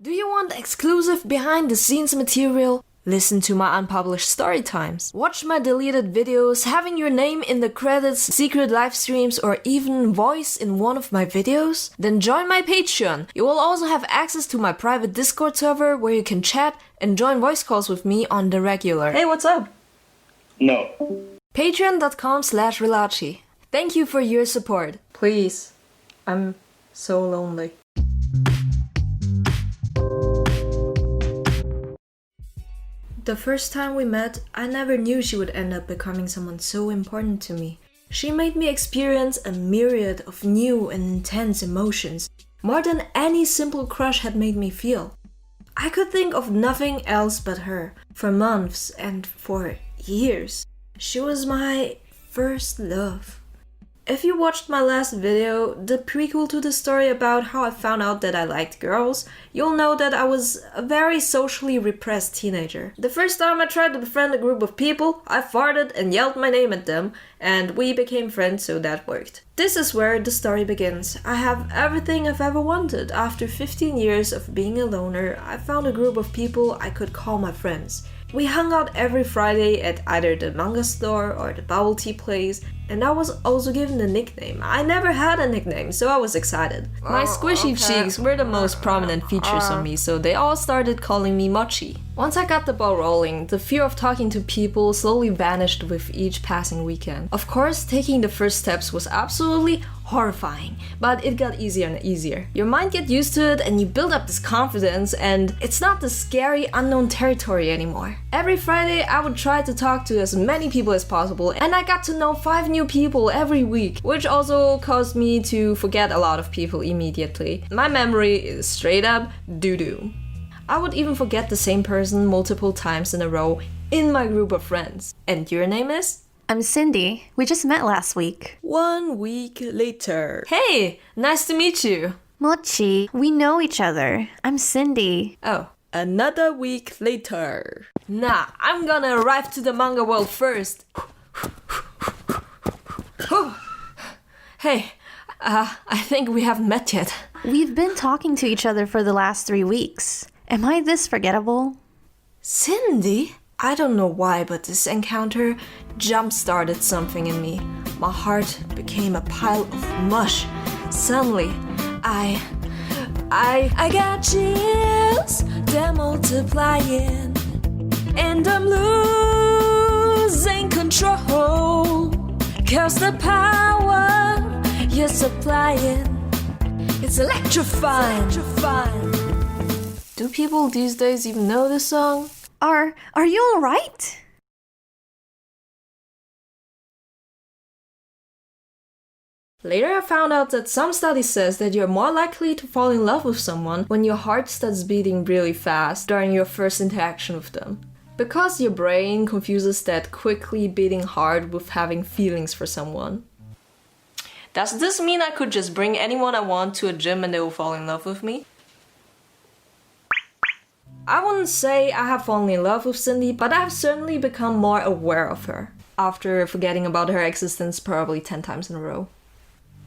Do you want exclusive behind-the-scenes material? Listen to my unpublished story times. Watch my deleted videos, having your name in the credits, secret live streams, or even voice in one of my videos? Then join my Patreon. You will also have access to my private Discord server where you can chat and join voice calls with me on the regular. Hey, what's up? No. Patreon.com/Relachi. Thank you for your support. Please. I'm so lonely. The first time we met, I never knew she would end up becoming someone so important to me. She made me experience a myriad of new and intense emotions, more than any simple crush had made me feel. I could think of nothing else but her, for months and for years. She was my first love. If you watched my last video, the prequel to the story about how I found out that I liked girls, you'll know that I was a very socially repressed teenager. The first time I tried to befriend a group of people, I farted and yelled my name at them, and we became friends, so that worked. This is where the story begins. I have everything I've ever wanted. After 15 years of being a loner, I found a group of people I could call my friends. We hung out every Friday at either the manga store or the bubble tea place, and I was also given a nickname. I never had a nickname, so I was excited. My squishy cheeks were the most prominent features on me, so they all started calling me Mochi. Once I got the ball rolling, the fear of talking to people slowly vanished with each passing weekend. Of course, taking the first steps was absolutely horrifying, but it got easier and easier. Your mind gets used to it and you build up this confidence, and it's not the scary unknown territory anymore. Every Friday I would try to talk to as many people as possible, and I got to know 5 new people every week, which also caused me to forget a lot of people immediately. My memory is straight up doo-doo. I would even forget the same person multiple times in a row in my group of friends. And your name is? I'm Cindy. We just met last week. 1 week later. Hey, nice to meet you. Mochi, we know each other. I'm Cindy. Oh, another week later. Nah, I'm gonna arrive to the manga world first. Hey, I think we haven't met yet. We've been talking to each other for the last 3 weeks. Am I this forgettable? Cindy? I don't know why, but this encounter jump-started something in me. My heart became a pile of mush. Suddenly, I got chills, they're multiplying, and I'm losing control. 'Cause the power you're supplying, it's electrifying. Do people these days even know this song? Are you alright? Later I found out that some study says that you're more likely to fall in love with someone when your heart starts beating really fast during your first interaction with them. Because your brain confuses that quickly beating heart with having feelings for someone. Does this mean I could just bring anyone I want to a gym and they will fall in love with me? I wouldn't say I have fallen in love with Cindy, but I have certainly become more aware of her, after forgetting about her existence probably 10 times in a row.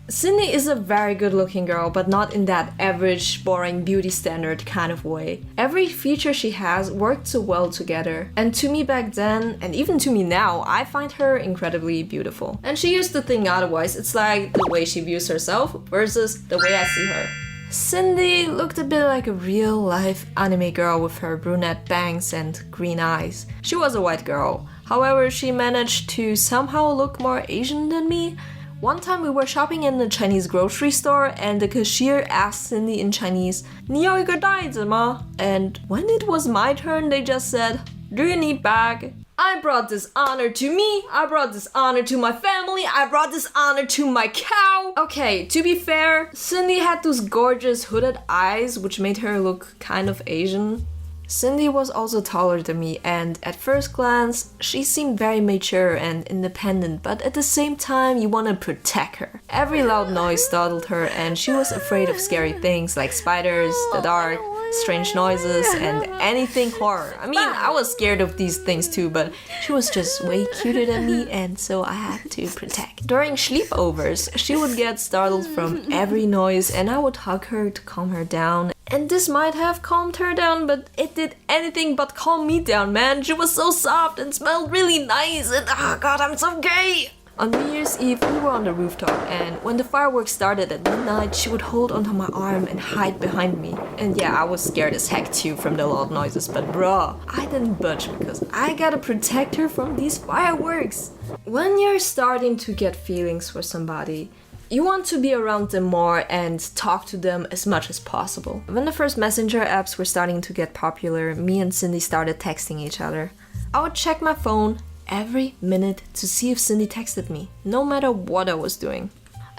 Cindy is a very good-looking girl, but not in that average, boring beauty standard kind of way. Every feature she has worked so well together, and to me back then, and even to me now, I find her incredibly beautiful. And she used to think otherwise. It's like the way she views herself versus the way I see her. Cindy looked a bit like a real-life anime girl with her brunette bangs and green eyes. She was a white girl. However, she managed to somehow look more Asian than me. One time we were shopping in a Chinese grocery store and the cashier asked Cindy in Chinese, 你要一个袋子吗? And when it was my turn, they just said, 'Do you need bag?' I brought this honor to me, I brought this honor to my family, I brought this honor to my cow. Okay, to be fair, Cindy had those gorgeous hooded eyes which made her look kind of Asian. Cindy was also taller than me, and at first glance, she seemed very mature and independent, but at the same time, you want to protect her. Every loud noise startled her, and she was afraid of scary things like spiders, the dark, strange noises, and anything horror. I mean, I was scared of these things too, but she was just way cuter than me, and so I had to protect. During sleepovers, she would get startled from every noise, and I would hug her to calm her down. And this might have calmed her down, but it did anything but calm me down, man. She was so soft and smelled really nice, and oh god, I'm so gay! On New Year's Eve, we were on the rooftop, and when the fireworks started at midnight, she would hold onto my arm and hide behind me. And yeah, I was scared as heck too from the loud noises, but bruh, I didn't budge because I gotta protect her from these fireworks. When you're starting to get feelings for somebody, you want to be around them more and talk to them as much as possible. When the first messenger apps were starting to get popular, me and Cindy started texting each other. I would check my phone every minute to see if Cindy texted me, no matter what I was doing.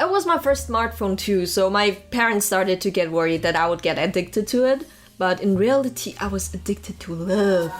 It was my first smartphone too, so my parents started to get worried that I would get addicted to it, but in reality I was addicted to love.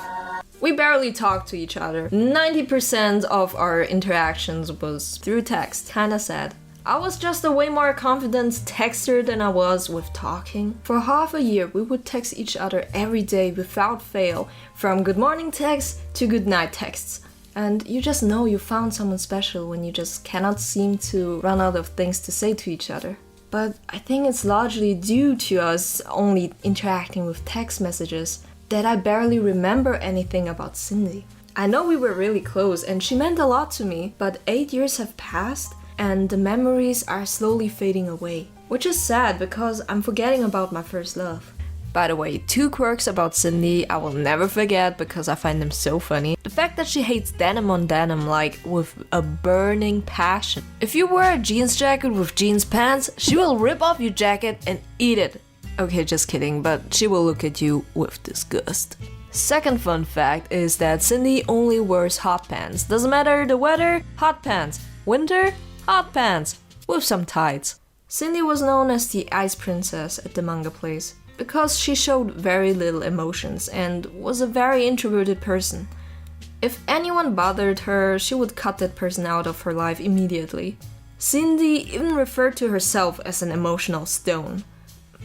We barely talked to each other. 90% of our interactions was through text, kinda sad. I was just a way more confident texter than I was with talking. For half a year, we would text each other every day without fail, from good morning texts to good night texts. And you just know you found someone special when you just cannot seem to run out of things to say to each other. But I think it's largely due to us only interacting with text messages that I barely remember anything about Cindy. I know we were really close and she meant a lot to me, but 8 years have passed and the memories are slowly fading away. Which is sad because I'm forgetting about my first love. By the way, 2 quirks about Cindy I will never forget because I find them so funny. The fact that she hates denim on denim, like with a burning passion. If you wear a jeans jacket with jeans pants, she will rip off your jacket and eat it. Okay, just kidding, but she will look at you with disgust. Second fun fact is that Cindy only wears hot pants. Doesn't matter the weather, hot pants. Winter, hot pants, with some tights. Cindy was known as the Ice Princess at the manga place because she showed very little emotions and was a very introverted person. If anyone bothered her, she would cut that person out of her life immediately. Cindy even referred to herself as an emotional stone.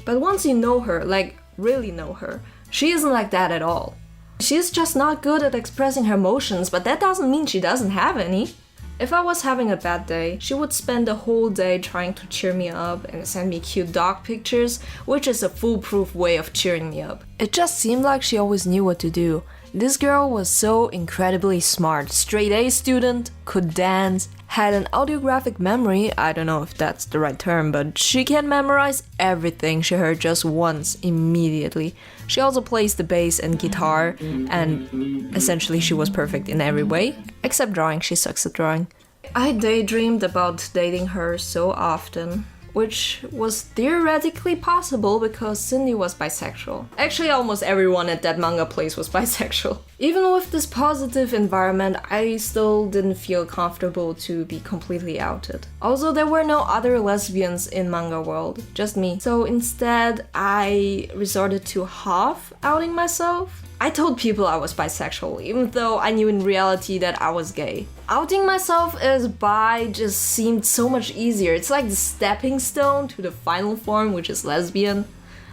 But once you know her, like really know her, she isn't like that at all. She's just not good at expressing her emotions, but that doesn't mean she doesn't have any. If I was having a bad day, she would spend the whole day trying to cheer me up and send me cute dog pictures, which is a foolproof way of cheering me up. It just seemed like she always knew what to do. This girl was so incredibly smart, straight A student, could dance, had an audiographic memory, I don't know if that's the right term, but she can memorize everything she heard just once immediately. She also plays the bass and guitar, and essentially she was perfect in every way, except drawing. She sucks at drawing. I daydreamed about dating her so often, which was theoretically possible because Cindy was bisexual. Actually, almost everyone at that manga place was bisexual. Even with this positive environment, I still didn't feel comfortable to be completely outed. Also, there were no other lesbians in manga world, just me. So instead, I resorted to half outing myself. I told people I was bisexual, even though I knew in reality that I was gay. Outing myself as bi just seemed so much easier. It's like the stepping stone to the final form, which is lesbian.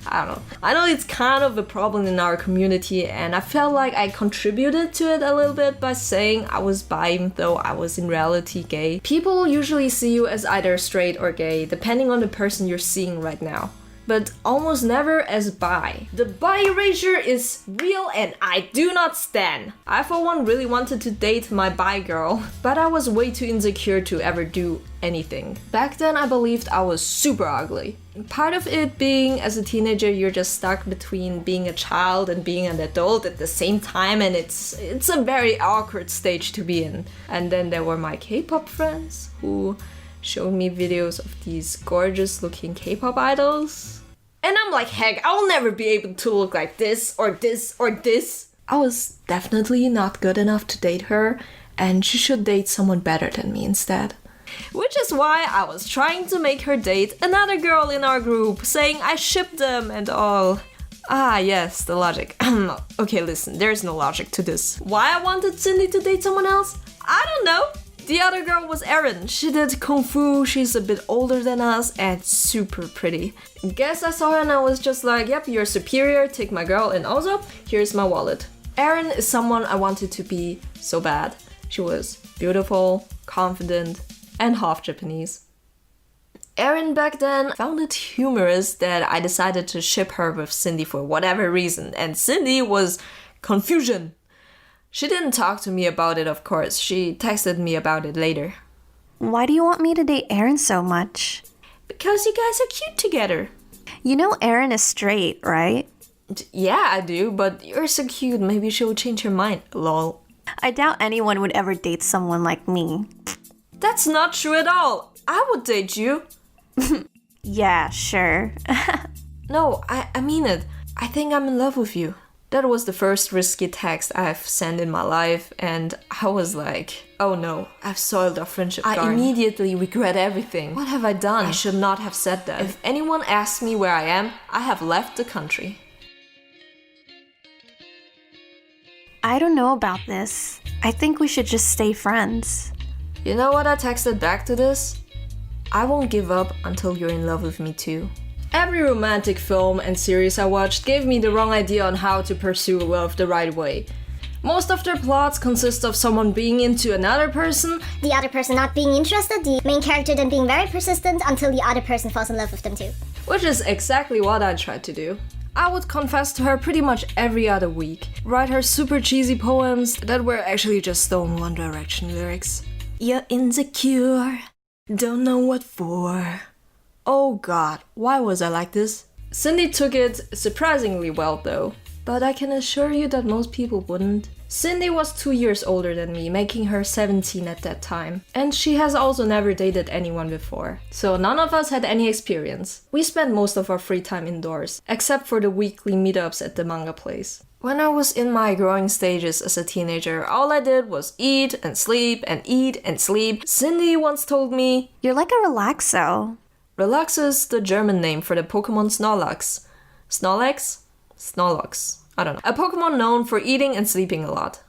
I don't know. I know it's kind of a problem in our community, and I felt like I contributed to it a little bit by saying I was bi even though I was in reality gay. People usually see you as either straight or gay, depending on the person you're seeing right now, but almost never as bi. The bi erasure is real and I do not stan. I for one really wanted to date my bi girl, but I was way too insecure to ever do anything. Back then I believed I was super ugly. Part of it being as a teenager you're just stuck between being a child and being an adult at the same time, and it's a very awkward stage to be in. And then there were my K-pop friends who showed me videos of these gorgeous looking K-pop idols. And I'm like, heck, I'll never be able to look like this or this or this. I was definitely not good enough to date her, and she should date someone better than me instead. Which is why I was trying to make her date another girl in our group, saying I shipped them and all. Ah, yes, the logic. Okay, listen, there's no logic to this. Why I wanted Cindy to date someone else? I don't know. The other girl was Erin. She did Kung Fu, she's a bit older than us and super pretty. Guess I saw her and I was just like, yep, you're superior, take my girl, and also, here's my wallet. Erin is someone I wanted to be so bad. She was beautiful, confident, and half Japanese. Erin back then found it humorous that I decided to ship her with Cindy for whatever reason, and Cindy was confusion. She didn't talk to me about it, of course. She texted me about it later. Why do you want me to date Erin so much? Because you guys are cute together. You know Erin is straight, right? Yeah, I do, but you're so cute. Maybe she'll change her mind. Lol. I doubt anyone would ever date someone like me. That's not true at all. I would date you. Yeah, sure. No, I mean it. I think I'm in love with you. That was the first risky text I've sent in my life, and I was like, oh no, I've soiled our friendship. I immediately regret everything. What have I done? I should not have said that. If anyone asks me where I am, I have left the country. I don't know about this. I think we should just stay friends. You know what I texted back to this? I won't give up until you're in love with me too. Every romantic film and series I watched gave me the wrong idea on how to pursue love the right way. Most of their plots consist of someone being into another person, the other person not being interested, the main character then being very persistent until the other person falls in love with them too. which is exactly what I tried to do. I would confess to her pretty much every other week, write her super cheesy poems that were actually just Stone One Direction lyrics. You're insecure, don't know what for. Oh god, why was I like this? Cindy took it surprisingly well though, but I can assure you that most people wouldn't. Cindy was 2 years older than me, making her 17 at that time. And she has also never dated anyone before. So none of us had any experience. We spent most of our free time indoors, except for the weekly meetups at the manga place. When I was in my growing stages as a teenager, all I did was eat and sleep and eat and sleep. Cindy once told me, You're like a relaxo. Relax is the German name for the Pokemon Snorlax. Snorlax? Snorlax. I don't know. A Pokemon known for eating and sleeping a lot.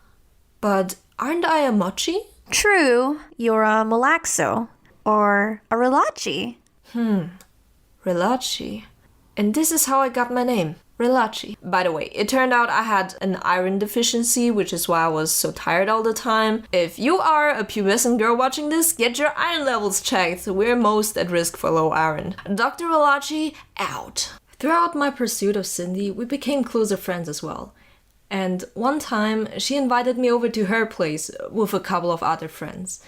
But aren't I a mochi? True, you're a malaxo. Or a relachi. Relachi. And this is how I got my name. Relachi. By the way, it turned out I had an iron deficiency, which is why I was so tired all the time. If you are a pubescent girl watching this, get your iron levels checked. We're most at risk for low iron. Dr. Relachi, out. Throughout my pursuit of Cindy, we became closer friends as well. And one time, she invited me over to her place with a couple of other friends.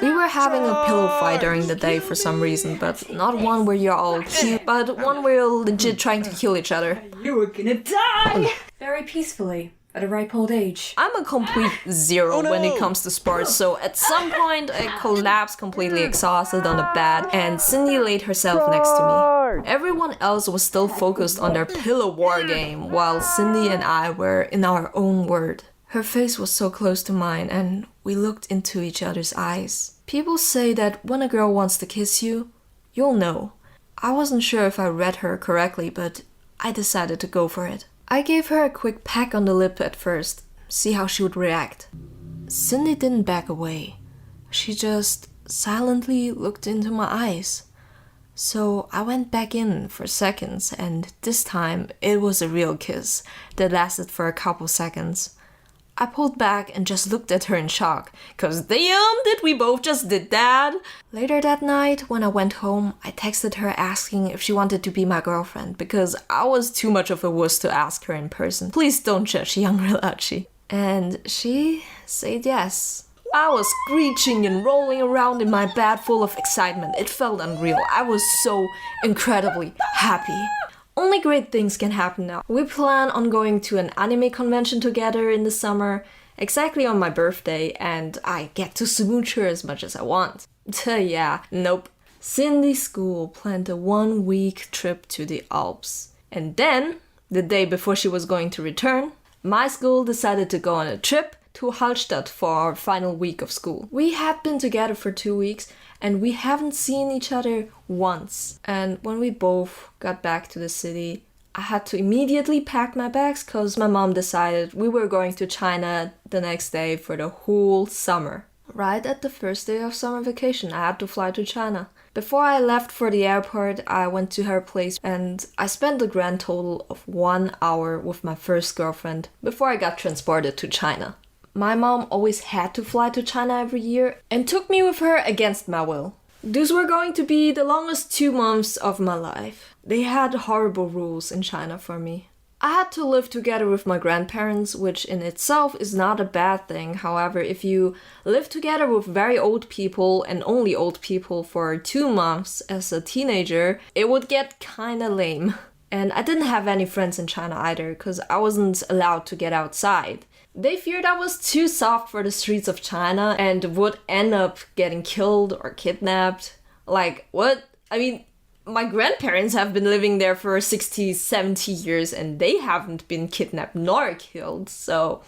We were having a pillow fight during the day for some reason, but not one where you're all cute, but one where you're legit trying to kill each other. You were gonna die! Very peacefully, at a ripe old age. I'm a complete zero when it comes to sports, so at some point I collapsed completely exhausted on the bed and Cindy laid herself next to me. Everyone else was still focused on their pillow war game, while Cindy and I were in our own world. Her face was so close to mine and we looked into each other's eyes. People say that when a girl wants to kiss you, you'll know. I wasn't sure if I read her correctly, but I decided to go for it. I gave her a quick peck on the lip at first, see how she would react. Cindy didn't back away. She just silently looked into my eyes. So I went back in for seconds, and this time it was a real kiss that lasted for a couple seconds. I pulled back and just looked at her in shock, cause damn did we both just did that! Later that night, when I went home, I texted her asking if she wanted to be my girlfriend, because I was too much of a wuss to ask her in person. Please don't judge young Relachi. And she said yes. I was screeching and rolling around in my bed full of excitement. It felt unreal. I was so incredibly happy. Only great things can happen now. We plan on going to an anime convention together in the summer, exactly on my birthday, and I get to smooch her as much as I want. Yeah, nope. Cindy's school planned a 1-week trip to the Alps. And then, the day before she was going to return, my school decided to go on a trip to Hallstatt for our final week of school. We had been together for 2 weeks, and we haven't seen each other once. And when we both got back to the city, I had to immediately pack my bags because my mom decided we were going to China the next day for the whole summer. Right at the first day of summer vacation, I had to fly to China. Before I left for the airport, I went to her place and I spent a grand total of 1 hour with my first girlfriend before I got transported to China. My mom always had to fly to China every year and took me with her against my will. These were going to be the longest 2 months of my life. They had horrible rules in China for me. I had to live together with my grandparents, which in itself is not a bad thing. However, if you live together with very old people and only old people for 2 months as a teenager, it would get kinda lame. And I didn't have any friends in China either, because I wasn't allowed to get outside. They feared I was too soft for the streets of China and would end up getting killed or kidnapped. Like, what? I mean, my grandparents have been living there for 60, 70 years and they haven't been kidnapped nor killed, so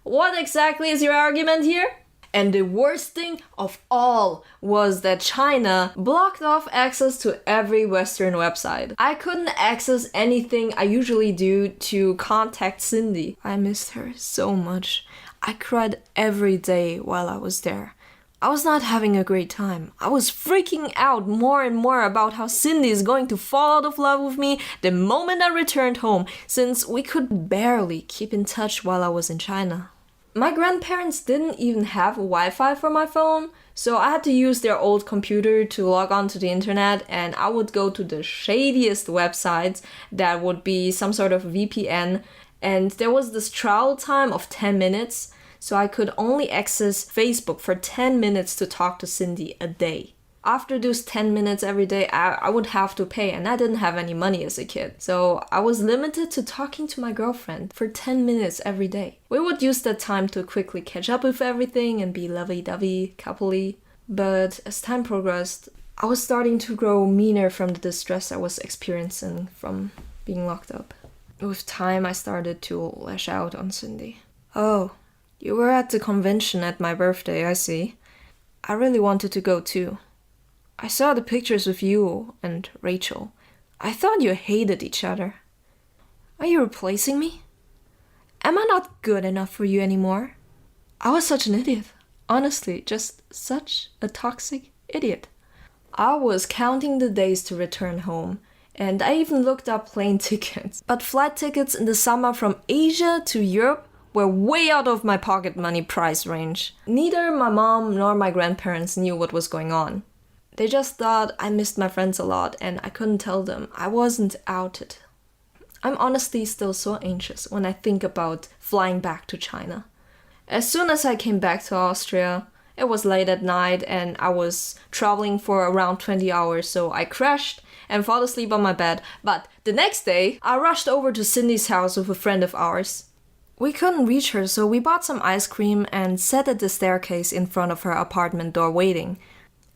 what exactly is your argument here? And the worst thing of all was that China blocked off access to every Western website. I couldn't access anything I usually do to contact Cindy. I missed her so much. I cried every day while I was there. I was not having a great time. I was freaking out more and more about how Cindy is going to fall out of love with me the moment I returned home, since we could barely keep in touch while I was in China. My grandparents didn't even have Wi-Fi for my phone, so I had to use their old computer to log on to the internet, and I would go to the shadiest websites that would be some sort of VPN, and there was this trial time of 10 minutes, so I could only access Facebook for 10 minutes to talk to Cindy a day. After those 10 minutes every day, I would have to pay, and I didn't have any money as a kid. So I was limited to talking to my girlfriend for 10 minutes every day. We would use that time to quickly catch up with everything and be lovey-dovey, coupley. But as time progressed, I was starting to grow meaner from the distress I was experiencing from being locked up. With time, I started to lash out on Cindy. Oh, you were at the convention at my birthday, I see. I really wanted to go too. I saw the pictures with you and Rachel. I thought you hated each other. Are you replacing me? Am I not good enough for you anymore? I was such an idiot. Honestly, just such a toxic idiot. I was counting the days to return home, and I even looked up plane tickets. But flight tickets in the summer from Asia to Europe were way out of my pocket money price range. Neither my mom nor my grandparents knew what was going on. They just thought I missed my friends a lot and I couldn't tell them. I wasn't outed. I'm honestly still so anxious when I think about flying back to China. As soon as I came back to Austria, it was late at night and I was traveling for around 20 hours, so I crashed and fell asleep on my bed. But the next day, I rushed over to Cindy's house with a friend of ours. We couldn't reach her, so we bought some ice cream and sat at the staircase in front of her apartment door waiting.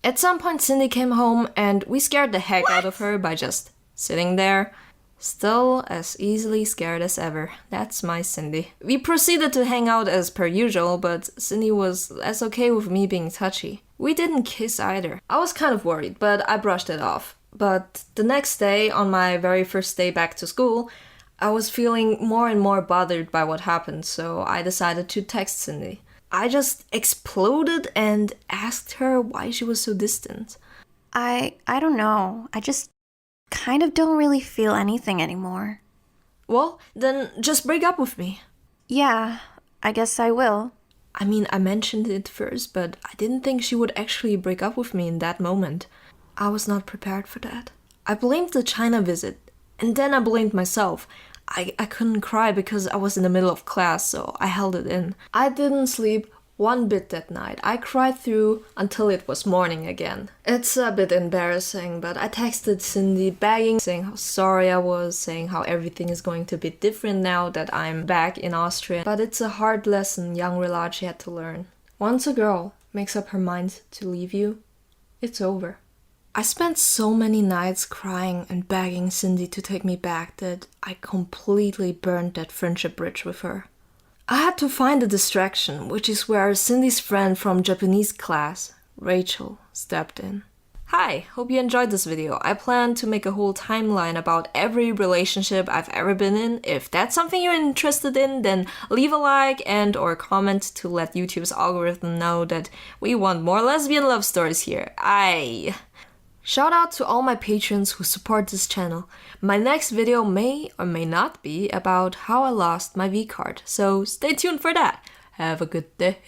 At some point, Cindy came home and we scared the heck out of her by just sitting there. Still as easily scared as ever. That's my Cindy. We proceeded to hang out as per usual, but Cindy was less okay with me being touchy. We didn't kiss either. I was kind of worried, but I brushed it off. But the next day, on my very first day back to school, I was feeling more and more bothered by what happened, so I decided to text Cindy. I just exploded and asked her why she was so distant. I don't know. I just kind of don't really feel anything anymore. Well, then just break up with me. Yeah, I guess I will. I mean, I mentioned it first, but I didn't think she would actually break up with me in that moment. I was not prepared for that. I blamed the China visit, and then I blamed myself. I couldn't cry because I was in the middle of class, so I held it in. I didn't sleep one bit that night. I cried through until it was morning again. It's a bit embarrassing, but I texted Cindy begging, saying how sorry I was, saying how everything is going to be different now that I'm back in Austria. But it's a hard lesson young Relachi had to learn. Once a girl makes up her mind to leave you, it's over. I spent so many nights crying and begging Cindy to take me back that I completely burned that friendship bridge with her. I had to find a distraction, which is where Cindy's friend from Japanese class, Rachel, stepped in. Hi, hope you enjoyed this video. I plan to make a whole timeline about every relationship I've ever been in. If that's something you're interested in, then leave a like and or comment to let YouTube's algorithm know that we want more lesbian love stories here. Shout out to all my patrons who support this channel. My next video may or may not be about how I lost my V-card, so stay tuned for that. Have a good day.